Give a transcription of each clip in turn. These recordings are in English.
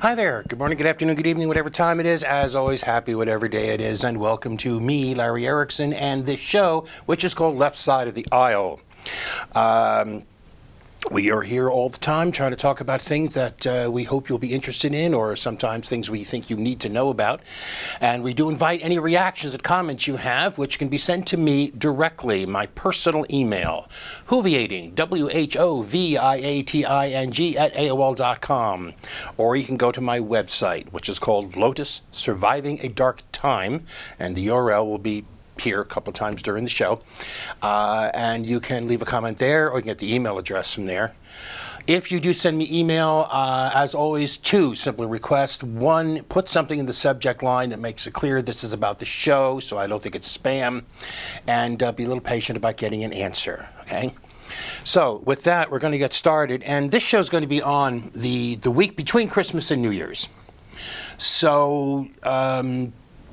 Hi there. Good morning, good afternoon, good evening, whatever time it is. As always, happy whatever day it is, and welcome to me, Larry Erickson, and this show, which is called Left Side of the Aisle. We are here all the time trying to talk about things that we hope you'll be interested in, or sometimes things we think you need to know about. And we do invite any reactions and comments you have, which can be sent to me directly, my personal email, whoviating, WHOVIATING at AOL.com. Or you can go to my website, which is called Lotus Surviving a Dark Time, and the URL will be here a couple of times during the show, and you can leave a comment there, or you can get the email address from there. If you do send me email, as always, two simple requests. One, put something in the subject line that makes it clear this is about the show, so I don't think it's spam, and be a little patient about getting an answer, okay? So with that, we're going to get started, and this show is going to be on the week between Christmas and New Year's. So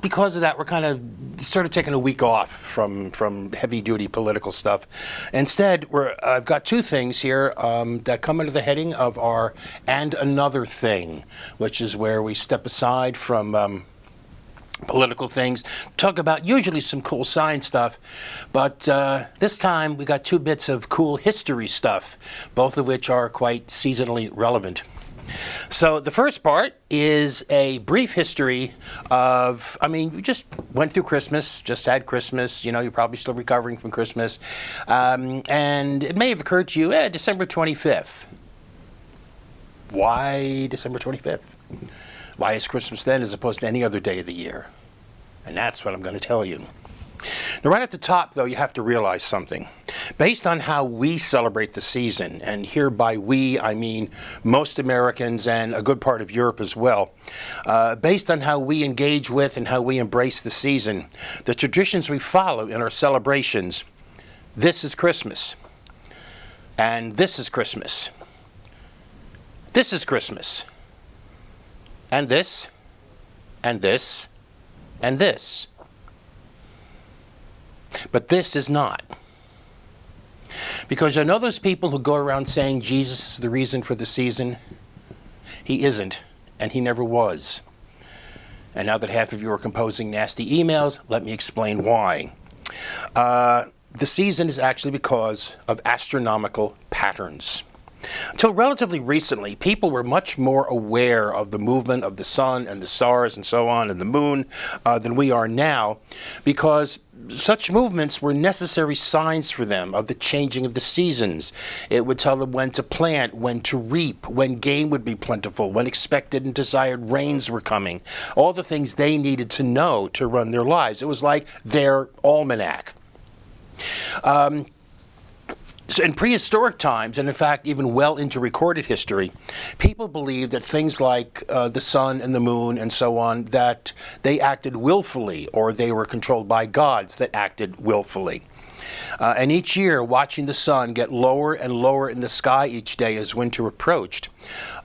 because of that, we're kind of sort of taking a week off from heavy-duty political stuff. Instead, I've got two things here that come under the heading of our And Another Thing, which is where we step aside from political things, talk about usually some cool science stuff, but this time we got two bits of cool history stuff, both of which are quite seasonally relevant. So the first part is a brief history of, you just went through Christmas, just had Christmas, you're probably still recovering from Christmas, and it may have occurred to you, December 25th. Why December 25th? Why is Christmas then as opposed to any other day of the year? And that's what I'm going to tell you. Now, right at the top, though, you have to realize something. Based on how we celebrate the season, and here by we, I mean most Americans and a good part of Europe as well, based on how we engage with and how we embrace the season, the traditions we follow in our celebrations, this is Christmas, and this is Christmas, this is Christmas, and this, and this, and this. But this is not. Because I know those people who go around saying Jesus is the reason for the season. He isn't, and he never was. And now that half of you are composing nasty emails, let me explain why. The season is actually because of astronomical patterns. Until relatively recently, people were much more aware of the movement of the sun and the stars and so on and the moon than we are now, because such movements were necessary signs for them of the changing of the seasons. It would tell them when to plant, when to reap, when game would be plentiful, when expected and desired rains were coming. All the things they needed to know to run their lives. It was like their almanac. So in prehistoric times, and in fact even well into recorded history, people believed that things like the sun and the moon and so on, that they acted willfully, or they were controlled by gods that acted willfully. And each year, watching the sun get lower and lower in the sky each day as winter approached,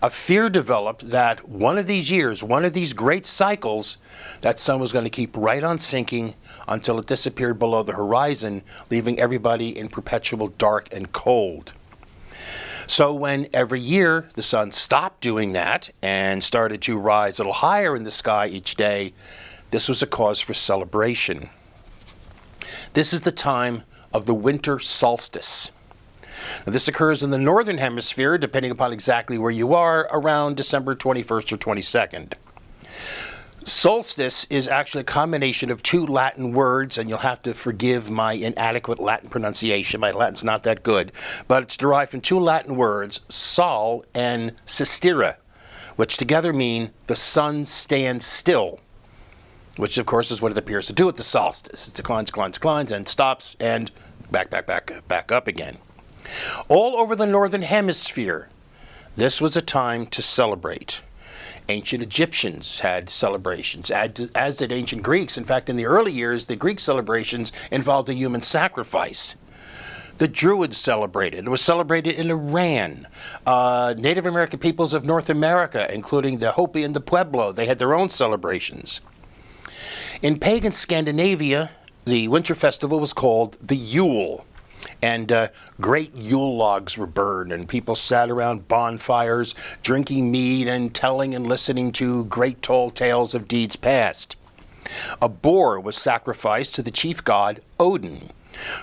a fear developed that one of these years, one of these great cycles, that sun was going to keep right on sinking until it disappeared below the horizon, leaving everybody in perpetual dark and cold. So when every year the sun stopped doing that and started to rise a little higher in the sky each day, this was a cause for celebration. This is the time of the winter solstice. Now, this occurs in the northern hemisphere, depending upon exactly where you are, around December 21st or 22nd. Solstice is actually a combination of two Latin words, and you'll have to forgive my inadequate Latin pronunciation. My Latin's not that good. But it's derived from two Latin words, sol and sistere, which together mean the sun stands still, which of course is what it appears to do at the solstice. It declines, and stops, and back up again. All over the northern hemisphere, this was a time to celebrate. Ancient Egyptians had celebrations, as did ancient Greeks. In fact, in the early years, the Greek celebrations involved a human sacrifice. The Druids celebrated. It was celebrated in Iran. Native American peoples of North America, including the Hopi and the Pueblo, they had their own celebrations. In pagan Scandinavia, the winter festival was called the Yule. And great Yule logs were burned, and people sat around bonfires, drinking mead and telling and listening to great tall tales of deeds past. A boar was sacrificed to the chief god Odin,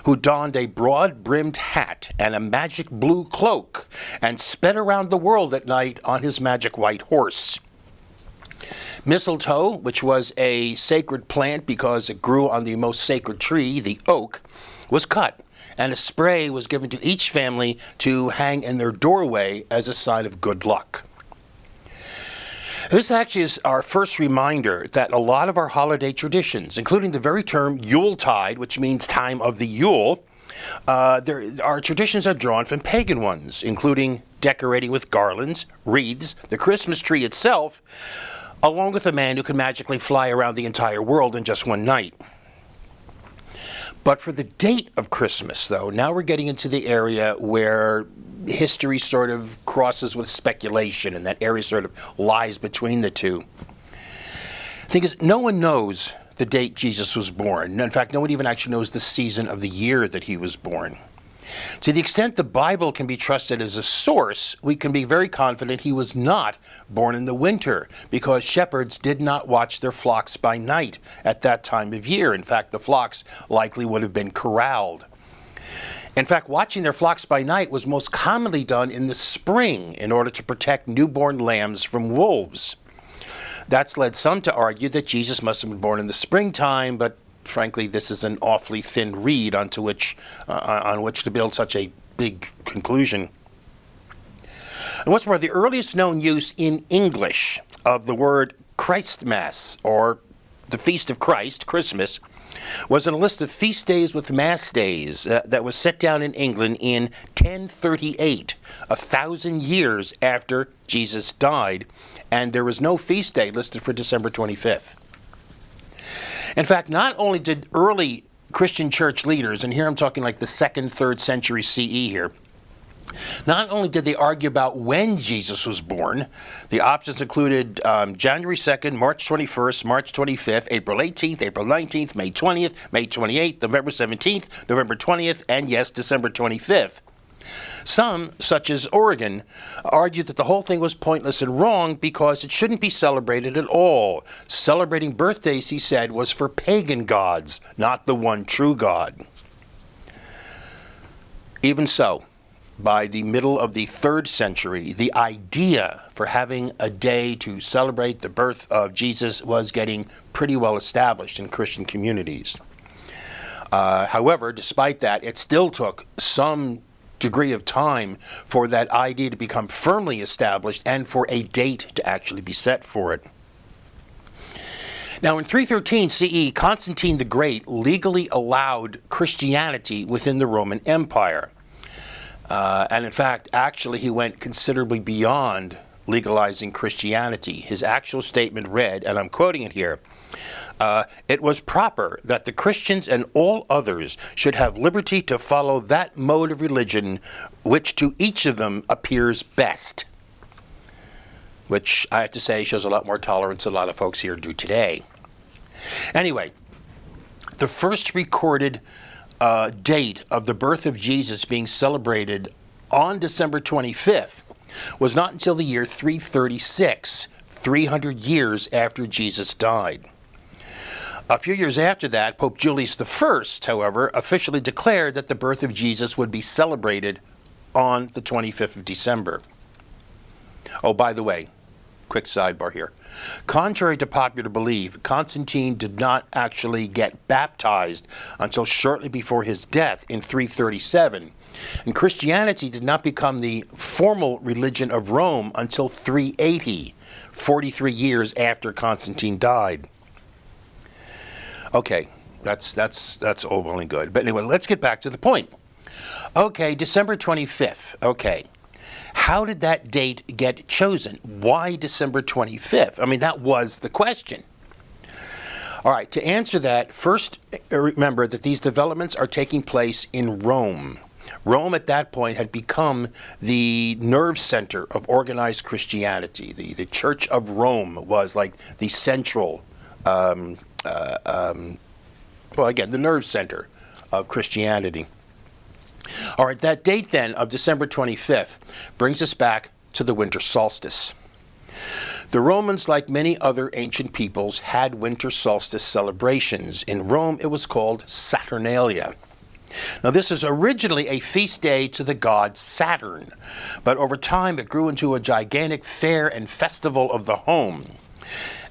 who donned a broad-brimmed hat and a magic blue cloak and sped around the world at night on his magic white horse. Mistletoe, which was a sacred plant because it grew on the most sacred tree, the oak, was cut, and a spray was given to each family to hang in their doorway as a sign of good luck. This actually is our first reminder that a lot of our holiday traditions, including the very term Yuletide, which means time of the Yule, our traditions are drawn from pagan ones, including decorating with garlands, wreaths, the Christmas tree itself, along with a man who can magically fly around the entire world in just one night. But for the date of Christmas, though, now we're getting into the area where history sort of crosses with speculation, and that area sort of lies between the two. The thing is, no one knows the date Jesus was born. In fact, no one even actually knows the season of the year that he was born. To the extent the Bible can be trusted as a source, we can be very confident he was not born in the winter, because shepherds did not watch their flocks by night at that time of year. In fact, the flocks likely would have been corralled. In fact, watching their flocks by night was most commonly done in the spring in order to protect newborn lambs from wolves. That's led some to argue that Jesus must have been born in the springtime, but frankly, this is an awfully thin reed on which to build such a big conclusion. And what's more, the earliest known use in English of the word Christmas, or the Feast of Christ, Christmas, was in a list of feast days with mass days that was set down in England in 1038, 1,000 years after Jesus died, and there was no feast day listed for December 25th. In fact, not only did early Christian church leaders, and here I'm talking like the 2nd, 3rd century CE here, not only did they argue about when Jesus was born, the options included January 2nd, March 21st, March 25th, April 18th, April 19th, May 20th, May 28th, November 17th, November 20th, and yes, December 25th. Some, such as Origen, argued that the whole thing was pointless and wrong because it shouldn't be celebrated at all. Celebrating birthdays, he said, was for pagan gods, not the one true God. Even so, by the middle of the 3rd century, the idea for having a day to celebrate the birth of Jesus was getting pretty well established in Christian communities. However, despite that, it still took some degree of time for that idea to become firmly established and for a date to actually be set for it. Now, in 313 CE, Constantine the Great legally allowed Christianity within the Roman Empire. And in fact, actually, he went considerably beyond legalizing Christianity. His actual statement read, and I'm quoting it here, it was proper that the Christians and all others should have liberty to follow that mode of religion which to each of them appears best. Which, I have to say, shows a lot more tolerance than a lot of folks here do today. Anyway, the first recorded date of the birth of Jesus being celebrated on December 25th was not until the year 336, 300 years after Jesus died. A few years after that, Pope Julius I, however, officially declared that the birth of Jesus would be celebrated on the 25th of December. Oh, by the way, quick sidebar here. Contrary to popular belief, Constantine did not actually get baptized until shortly before his death in 337, and Christianity did not become the formal religion of Rome until 380, 43 years after Constantine died. Okay, that's all well and good. But anyway, let's get back to the point. Okay, December 25th. Okay. How did that date get chosen? Why December 25th? I mean, that was the question. All right, to answer that, first remember that these developments are taking place in Rome. Rome at that point had become the nerve center of organized Christianity. The Church of Rome was like the central the nerve center of Christianity. All right, that date then of December 25th brings us back to the winter solstice. The Romans, like many other ancient peoples, had winter solstice celebrations. In Rome, it was called Saturnalia. Now, this is originally a feast day to the god Saturn, but over time it grew into a gigantic fair and festival of the home.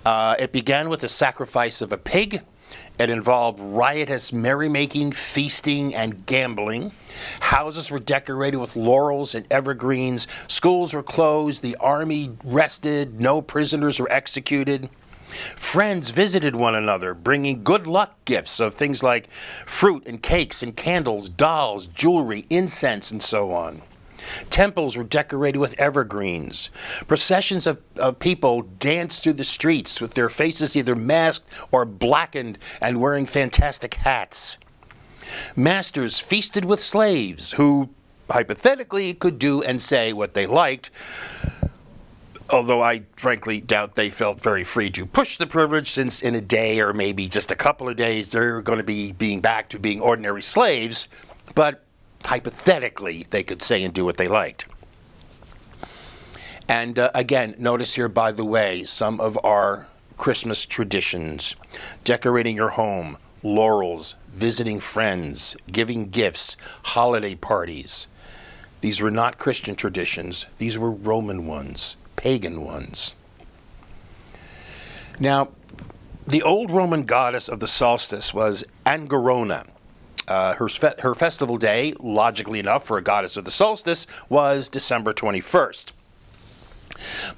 It began with the sacrifice of a pig. It involved riotous merrymaking, feasting, and gambling. Houses were decorated with laurels and evergreens. Schools were closed. The army rested. No prisoners were executed. Friends visited one another, bringing good luck gifts of things like fruit and cakes and candles, dolls, jewelry, incense, and so on. Temples were decorated with evergreens. Processions of people danced through the streets with their faces either masked or blackened and wearing fantastic hats. Masters feasted with slaves who, hypothetically, could do and say what they liked, although I frankly doubt they felt very free to push the privilege, since in a day or maybe just a couple of days they're going to be being back to being ordinary slaves. But hypothetically, they could say and do what they liked. And again, notice here, by the way, some of our Christmas traditions. Decorating your home, laurels, visiting friends, giving gifts, holiday parties. These were not Christian traditions. These were Roman ones, pagan ones. Now, the old Roman goddess of the solstice was Angerona. Her festival day, logically enough for a goddess of the solstice, was December 21st.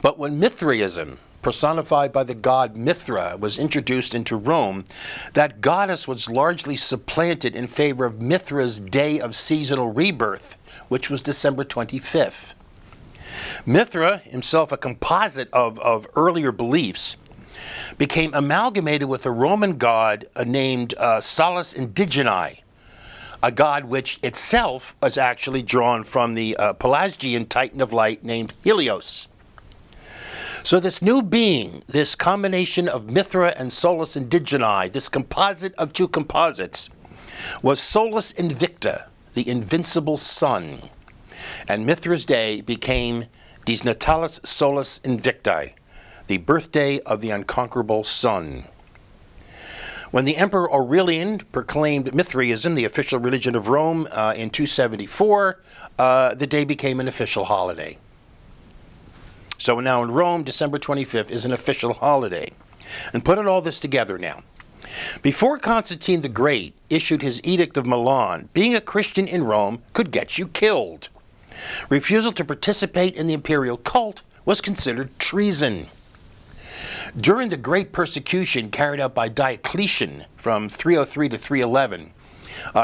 But when Mithraism, personified by the god Mithra, was introduced into Rome, that goddess was largely supplanted in favor of Mithra's day of seasonal rebirth, which was December 25th. Mithra, himself a composite of earlier beliefs, became amalgamated with a Roman god named Solus Indigeni, a god which itself was actually drawn from the Pelasgian titan of light named Helios. So this new being, this combination of Mithra and Solus Indigeni, this composite of two composites, was Solus Invicta, the invincible sun. And Mithra's day became Dies Natalis Solus Invicti, the birthday of the unconquerable sun. When the Emperor Aurelian proclaimed Mithraism the official religion of Rome in 274, the day became an official holiday. So now in Rome, December 25th is an official holiday. And put all this together now. Before Constantine the Great issued his Edict of Milan, being a Christian in Rome could get you killed. Refusal to participate in the imperial cult was considered treason. During the great persecution carried out by Diocletian from 303 to 311,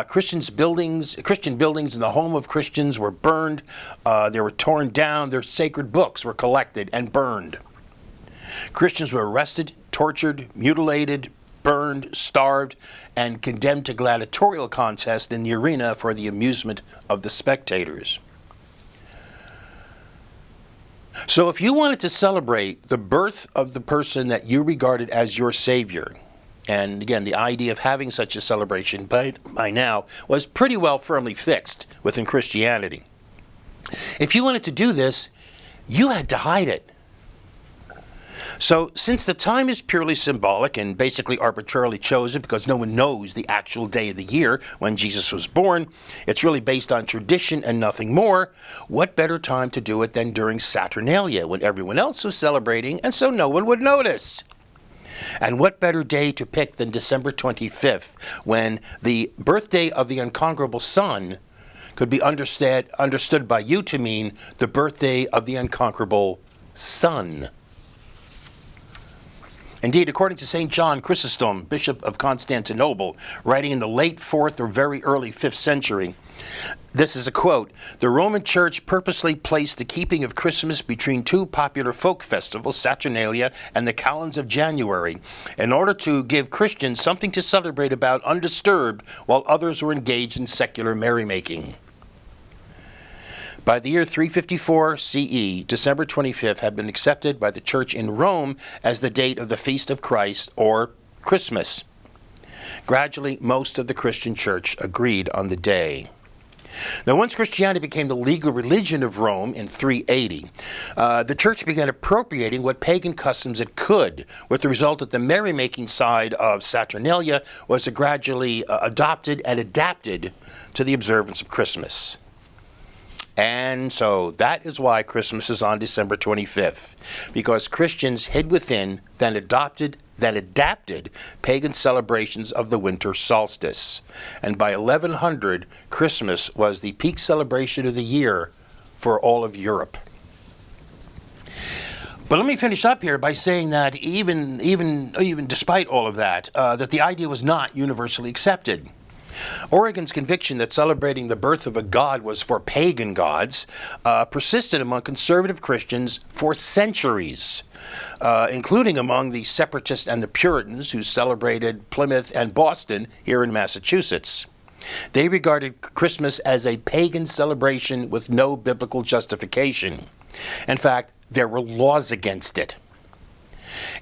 Christian buildings in the home of Christians were burned, they were torn down, their sacred books were collected and burned. Christians were arrested, tortured, mutilated, burned, starved, and condemned to gladiatorial contests in the arena for the amusement of the spectators. So if you wanted to celebrate the birth of the person that you regarded as your savior, and again, the idea of having such a celebration by now was pretty well firmly fixed within Christianity. If you wanted to do this, you had to hide it. So since the time is purely symbolic and basically arbitrarily chosen because no one knows the actual day of the year when Jesus was born, it's really based on tradition and nothing more, what better time to do it than during Saturnalia when everyone else was celebrating and so no one would notice? And what better day to pick than December 25th when the birthday of the unconquerable sun could be understood by you to mean the birthday of the unconquerable sun. Indeed, according to St. John Chrysostom, Bishop of Constantinople, writing in the late 4th or very early 5th century, this is a quote, "The Roman Church purposely placed the keeping of Christmas between two popular folk festivals, Saturnalia and the calends of January, in order to give Christians something to celebrate about undisturbed while others were engaged in secular merrymaking." By the year 354 CE, December 25th had been accepted by the Church in Rome as the date of the Feast of Christ, or Christmas. Gradually, most of the Christian Church agreed on the day. Now, once Christianity became the legal religion of Rome in 380, the church began appropriating what pagan customs it could, with the result that the merrymaking side of Saturnalia was gradually adopted and adapted to the observance of Christmas. And so that is why Christmas is on December 25th, because Christians hid within, then adapted pagan celebrations of the winter solstice. And by 1100, Christmas was the peak celebration of the year for all of Europe. But let me finish up here by saying that even despite all of that, that the idea was not universally accepted. Origen's conviction that celebrating the birth of a god was for pagan gods persisted among conservative Christians for centuries, including among the Separatists and the Puritans, who celebrated Plymouth and Boston here in Massachusetts. They regarded Christmas as a pagan celebration with no biblical justification. In fact, there were laws against it.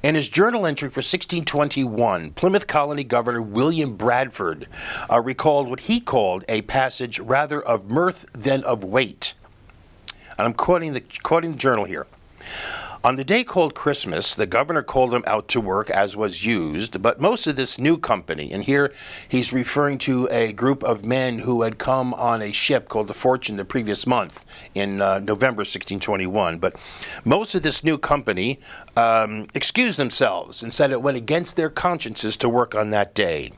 In his journal entry for 1621, Plymouth Colony Governor William Bradford recalled what he called a passage rather of mirth than of weight. And I'm quoting the journal here. On the day called Christmas, the governor called him out to work as was used, but most of this new company, and here he's referring to a group of men who had come on a ship called the Fortune the previous month in November 1621, but most of this new company excused themselves and said it went against their consciences to work on that day.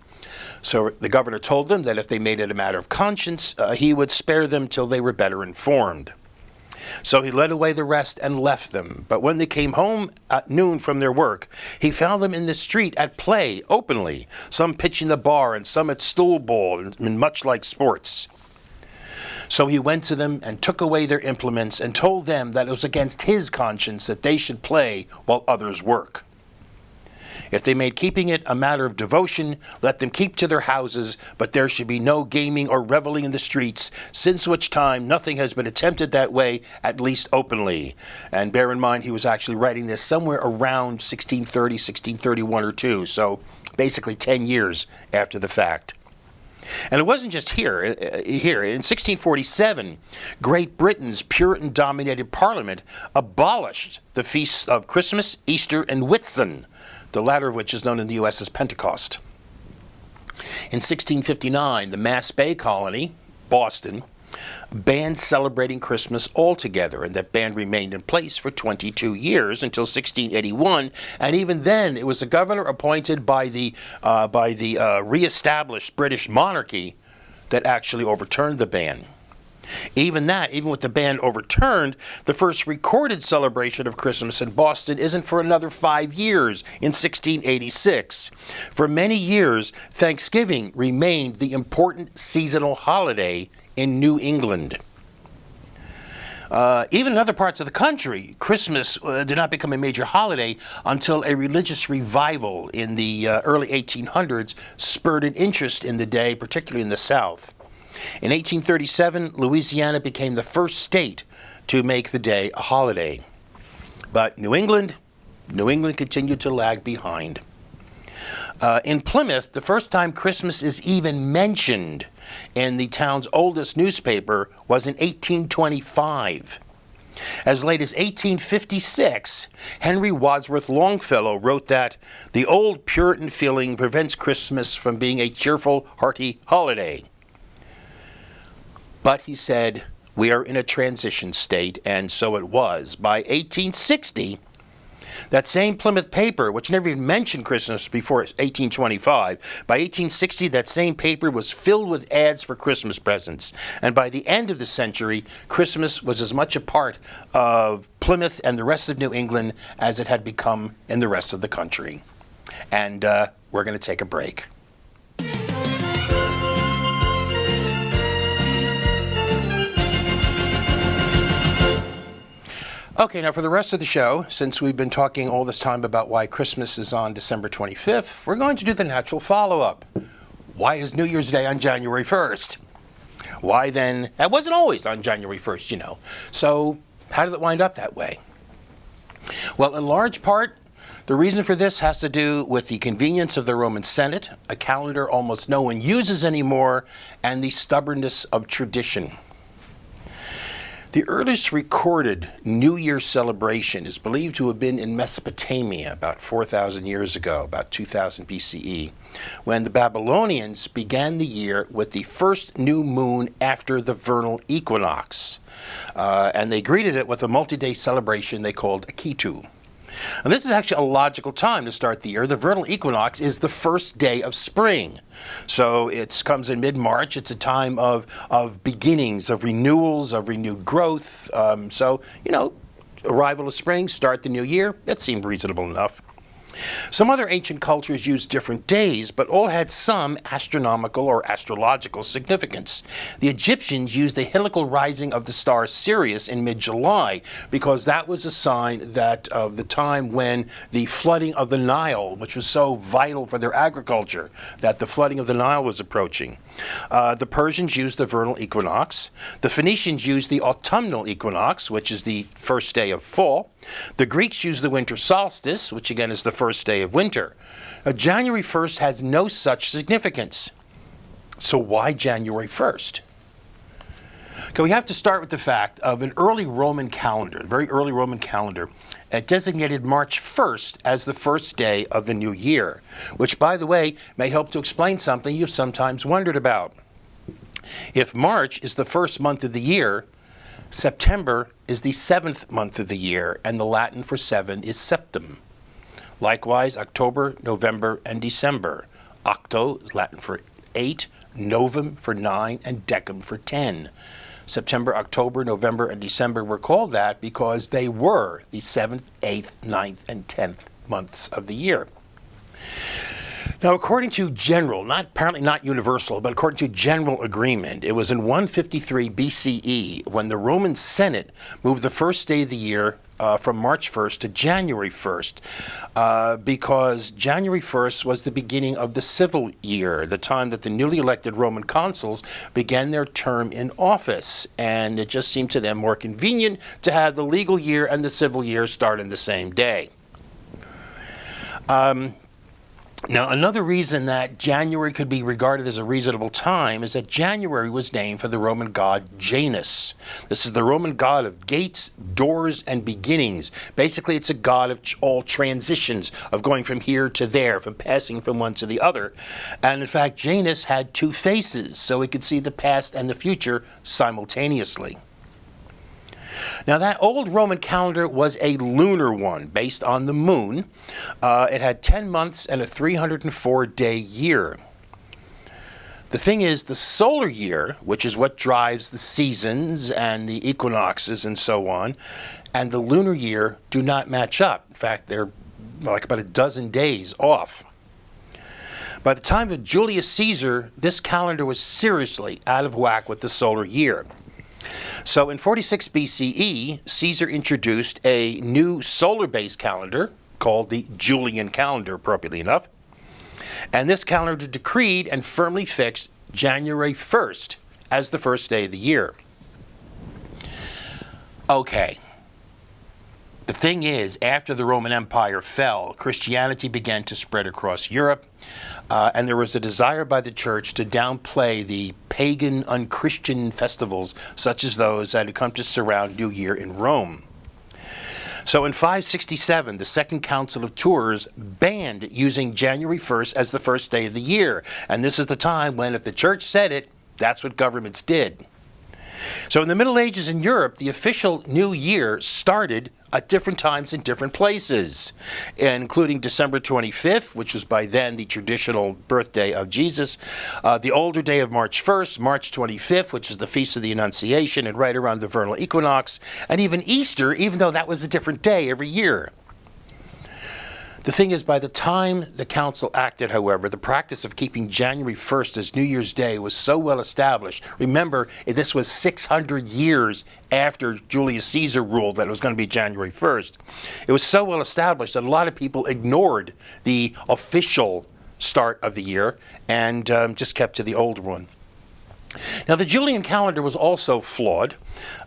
So the governor told them that if they made it a matter of conscience, he would spare them till they were better informed. So he led away the rest and left them. But when they came home at noon from their work, he found them in the street at play, openly, some pitching the bar and some at stool ball, and much like sports. So he went to them and took away their implements and told them that it was against his conscience that they should play while others work. If they made keeping it a matter of devotion, let them keep to their houses, but there should be no gaming or reveling in the streets, since which time nothing has been attempted that way, at least openly. And bear in mind, he was actually writing this somewhere around 1630, 1631 or 2, so basically 10 years after the fact. And it wasn't just here. In 1647, Great Britain's Puritan-dominated Parliament abolished the feasts of Christmas, Easter, and Whitsun, the latter of which is known in the U.S. as Pentecost. In 1659, the Mass Bay Colony, Boston, banned celebrating Christmas altogether, and that ban remained in place for 22 years until 1681, and even then it was a governor appointed by the re-established British monarchy that actually overturned the ban. Even with the ban overturned, the first recorded celebration of Christmas in Boston isn't for another 5 years, in 1686. For many years, Thanksgiving remained the important seasonal holiday in New England. Even in other parts of the country, Christmas did not become a major holiday until a religious revival in the early 1800s spurred an interest in the day, particularly in the South. In 1837, Louisiana became the first state to make the day a holiday. But New England continued to lag behind. In Plymouth, the first time Christmas is even mentioned in the town's oldest newspaper was in 1825. As late as 1856, Henry Wadsworth Longfellow wrote that the old Puritan feeling prevents Christmas from being a cheerful, hearty holiday. But he said, we are in a transition state, and so it was. By 1860, that same Plymouth paper, which never even mentioned Christmas before 1825, by 1860, that same paper was filled with ads for Christmas presents. And by the end of the century, Christmas was as much a part of Plymouth and the rest of New England as it had become in the rest of the country. And we're going to take a break. Okay, now for the rest of the show, since we've been talking all this time about why Christmas is on December 25th, we're going to do the natural follow-up. Why is New Year's Day on January 1st? Why then? That wasn't always on January 1st, you know. So how did it wind up that way? Well, in large part, The reason for this has to do with the convenience of the Roman Senate, a calendar almost no one uses anymore, and the stubbornness of tradition. The earliest recorded New Year celebration is believed to have been in Mesopotamia about 4,000 years ago, about 2000 BCE, when the Babylonians began the year with the first new moon after the vernal equinox. And they greeted it with a multi-day celebration they called Akitu. And this is actually a logical time to start the year. The vernal equinox is the first day of spring. So it comes in mid-March. It's a time of beginnings, of renewals, of renewed growth. Arrival of spring, start the new year, that seemed reasonable enough. Some other ancient cultures used different days, but all had some astronomical or astrological significance. The Egyptians used the heliacal rising of the star Sirius in mid-July because that was a sign that of the time when the flooding of the Nile, which was so vital for their agriculture, that the flooding of the Nile was approaching. The Persians used the vernal equinox. The Phoenicians used the autumnal equinox, which is the first day of fall. The Greeks used the winter solstice, which again is the first day of winter. January 1st has no such significance. So why January 1st? Okay, we have to start with the fact of an early Roman calendar, a very early Roman calendar, designated March 1st as the first day of the new year, which, by the way, may help to explain something you've sometimes wondered about. If March is the first month of the year, September is the seventh month of the year, and the Latin for seven is septem. Likewise, October, November, and December. Octo is Latin for 8, novem for 9, and decem for 10. September, October, November, and December were called that because they were the 7th, 8th, 9th, and 10th months of the year. Now, according to general, apparently not universal, but according to general agreement, it was in 153 BCE when the Roman Senate moved the first day of the year from March 1st to January 1st, because January 1st was the beginning of the civil year, the time that the newly elected Roman consuls began their term in office, and it just seemed to them more convenient to have the legal year and the civil year start in the same day. Now, another reason that January could be regarded as a reasonable time is that January was named for the Roman god Janus. This is the Roman god of gates, doors, and beginnings. Basically, it's a god of all transitions, of going from here to there, from passing from one to the other. And in fact, Janus had two faces, so he could see the past and the future simultaneously. Now, that old Roman calendar was a lunar one, based on the moon. It had 10 months and a 304-day year. The thing is, the solar year, which is what drives the seasons and the equinoxes and so on, and the lunar year do not match up. In fact, they're like about a dozen days off. By the time of Julius Caesar, this calendar was seriously out of whack with the solar year. So in 46 BCE, Caesar introduced a new solar-based calendar called the Julian calendar, appropriately enough. And this calendar decreed and firmly fixed January 1st as the first day of the year. Okay. The thing is, after the Roman Empire fell, Christianity began to spread across Europe, and there was a desire by the church to downplay the pagan, unchristian festivals such as those that had come to surround New Year in Rome. So in 567, the Second Council of Tours banned using January 1st as the first day of the year, and this is the time when, if the church said it, that's what governments did. So in the Middle Ages in Europe, the official New Year started at different times in different places, including December 25th, which was by then the traditional birthday of Jesus, the older day of March 1st, March 25th, which is the Feast of the Annunciation, and right around the vernal equinox, and even Easter, even though that was a different day every year. The thing is, by the time the council acted, however, the practice of keeping January 1st as New Year's Day was so well established. Remember, this was 600 years after Julius Caesar ruled that it was going to be January 1st. It was so well established that a lot of people ignored the official start of the year and just kept to the old one. Now, the Julian calendar was also flawed,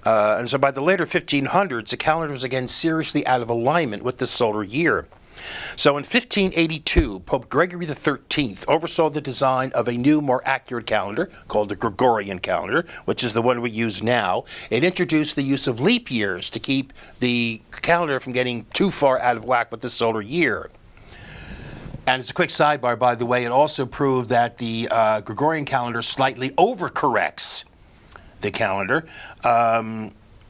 and so by the later 1500s, the calendar was again seriously out of alignment with the solar year. So in 1582, Pope Gregory XIII oversaw the design of a new, more accurate calendar called the Gregorian calendar, which is the one we use now. It introduced the use of leap years to keep the calendar from getting too far out of whack with the solar year. And as a quick sidebar, by the way, it also proved that the Gregorian calendar slightly overcorrects the calendar.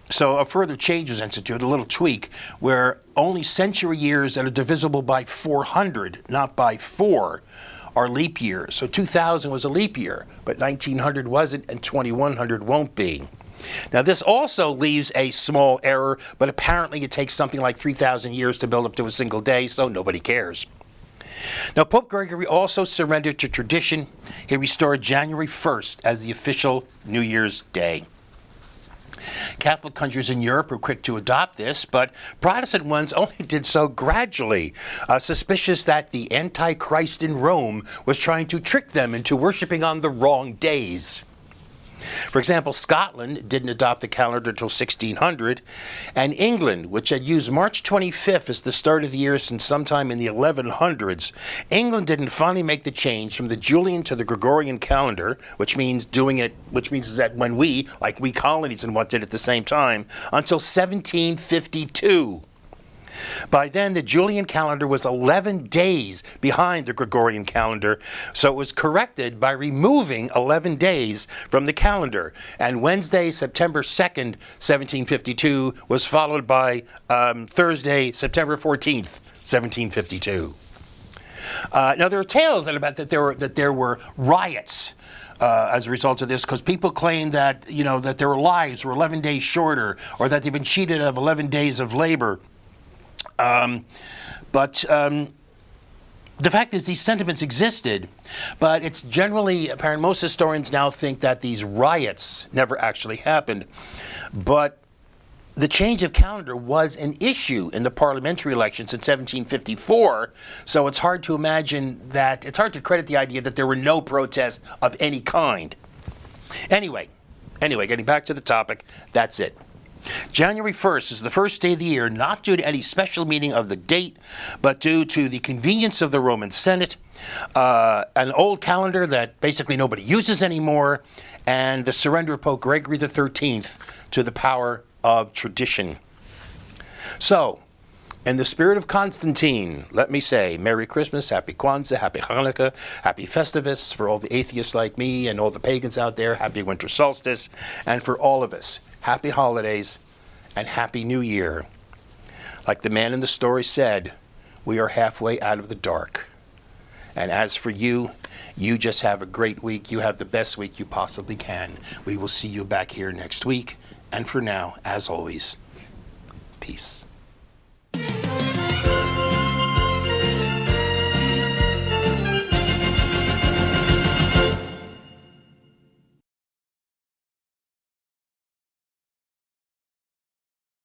So a further change was instituted, a little tweak, where only century years that are divisible by 400, not by 4, are leap years. So 2000 was a leap year, but 1900 wasn't, and 2100 won't be. Now, this also leaves a small error, but apparently it takes something like 3,000 years to build up to a single day, so nobody cares. Now, Pope Gregory also surrendered to tradition. He restored January 1st as the official New Year's Day. Catholic countries in Europe were quick to adopt this, but Protestant ones only did so gradually, suspicious that the Antichrist in Rome was trying to trick them into worshiping on the wrong days. For example, Scotland didn't adopt the calendar until 1600, and England, which had used March 25th as the start of the year since sometime in the 1100s, England didn't finally make the change from the Julian to the Gregorian calendar, which means that when we colonies and what did at the same time, until 1752. By then, the Julian calendar was 11 days behind the Gregorian calendar, so it was corrected by removing 11 days from the calendar. And Wednesday, September 2nd, 1752, was followed by Thursday, September 14th, 1752. Now, there are tales about that there were riots as a result of this, because people claim that that their lives were 11 days shorter, or that they've been cheated of 11 days of labor. But the fact is, these sentiments existed, but it's generally apparent. Most historians now think that these riots never actually happened. But the change of calendar was an issue in the parliamentary elections in 1754, so it's hard to imagine that, it's hard to credit the idea that there were no protests of any kind. Anyway, getting back to the topic, that's it. January 1st is the first day of the year, not due to any special meaning of the date, but due to the convenience of the Roman Senate, an old calendar that basically nobody uses anymore, and the surrender of Pope Gregory XIII to the power of tradition. So, in the spirit of Constantine, let me say Merry Christmas, Happy Kwanzaa, Happy Hanukkah, Happy Festivus for all the atheists like me and all the pagans out there, Happy Winter Solstice, and for all of us, Happy Holidays and Happy New Year. Like the man in the story said, we are halfway out of the dark. And as for you, you just have a great week. You have the best week you possibly can. We will see you back here next week. And for now, as always, peace.